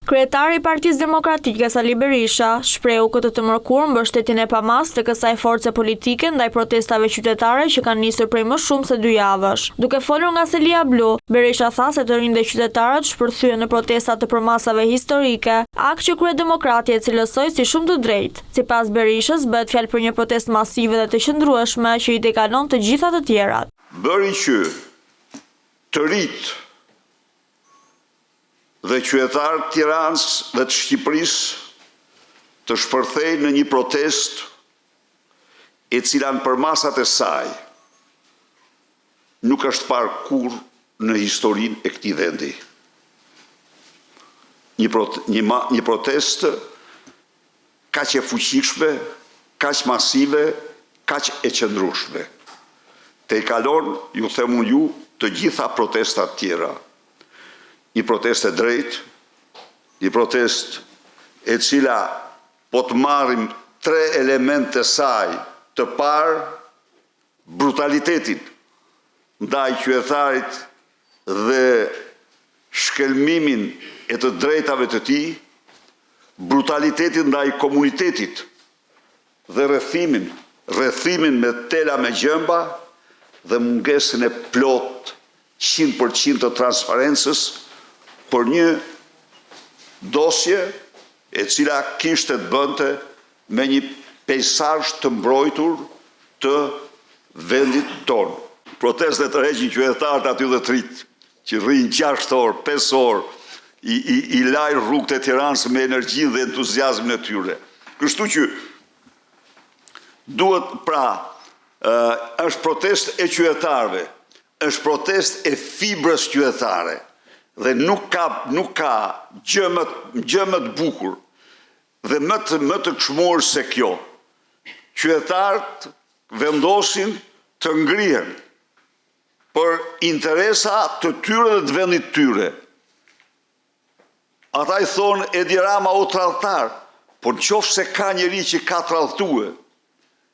Kryetari i Partisë Demokratike Sali Berisha shprehu këtë të mërkurë mbështetjen e pamas të kësaj force politike ndaj protestave qytetare që kanë nisur prej më shumë se 2 javësh. Duke folur nga selia blu, Berisha tha se të rinjtë dhe qytetarët shpërthyen në protesta të përmasave historike, akt që Kryedemokratia e cilësoi si shumë të drejtë. Sipas Berishës, bëhet fjalë për një protestë masive dhe të qëndrueshme që i tekalon të gjitha të tjerat. Bëri që të rritë dhe qytetarët Tiranës dhe të Shqipërisë të shpërthejnë në një protest e cila në përmasat e saj nuk është parë kur në historinë e këtij vendi. Një protest kaq e fuqishme, kaq masive, kaq e qëndrueshme. Te i kalon, ju them unë ju, të gjitha protestat tjera. Një protest e drejtë, një protest e cila po të marrim 3 elemente të saj, të parë brutalitetin ndaj qytetarit dhe shkelmimin e të drejtave të tij, brutalitetin ndaj komunitetit dhe rrethimin me tela me gjëmba dhe mungesën e plot 100% të transparencës për një dosje e cila kishte të bënte me një pejsazh të mbrojtur të vendit tonë. Protestet të regjin qytetarët aty dhe të rit, që rrinë 6 orë, 5 orë, i lajnë rrugët e Tiranës me energjinë dhe entuziazmin e tyre. Kështu që duhet është protest e qytetarëve, është protest e fibrës qytetare. Dhe nuk ka gjë më të bukur dhe më të çmuar se kjo. Qytetarët vendosin të ngrihen për interesa të tyre dhe të vendit tyre. Ata i thonë Edi Rama o tradhtar, por nëse ka njeri që ka tradhtuar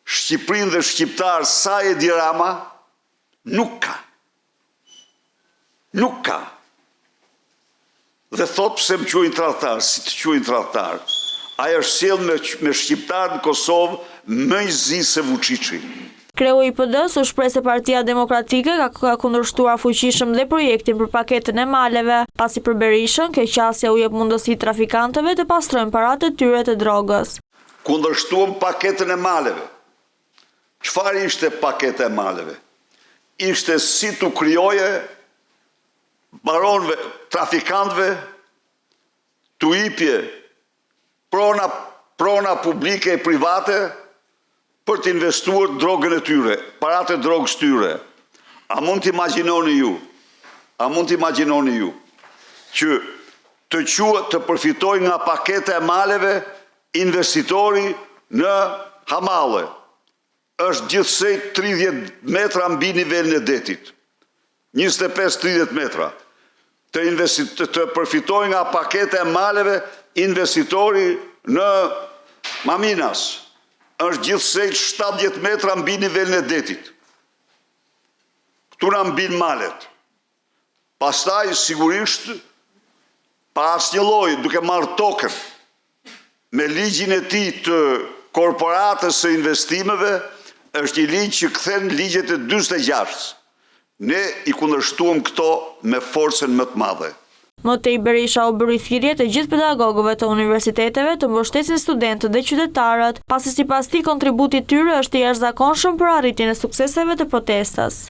Shqipërinë dhe shqiptarë sa Edi Rama, nuk ka. Nuk ka. Dhe thot pse më quajnë tradhtar, si të quajnë tradhtar. Ai është sjell me shqiptarë në Kosovë më i zi se Vučići. Kreu i PD-s u shpreh se Partia Demokratike ka kundërshtuar fuqishëm dhe projektin për paketën e maleve, pasi për Berishën kjo qasje u jep mundësi trafikantëve të pastrojnë paratë e tyre të drogës. Kundërshtuam paketën e maleve. Çfarë ishte paketa e maleve? Ishte si tu krijoje baronëve, trafikantëve, të hipje prona publike e private për të investuar drogën e tyre, paratë e drogës tyre. A mund të imagjinoni ju që të përfitojnë nga paketa e maleve investitori në Hamalle? Është gjithsej 30 metra mbi nivelin e detit. 25-30 metra. Të përfitojnë nga paketa e maleve investitori në Maminas. Është gjithsej 70 metra mbi nivelin e detit. Këtu na mbin malet. Pastaj sigurisht pa asnjë lloj, duke marrë tokën me ligjin e tij të korporatës së investimeve, është një ligj që kthen ligjet e 46. Ne i kundërshtuam këto me forcën më të madhe. Më tej Berisha u bëri thirrje të gjithë pedagogëve të universiteteve të mbështesin studentët dhe qytetarët, pasi sipas tij kontributi i tyre është i jashtëzakonshëm për arritjen e sukseseve të protestës.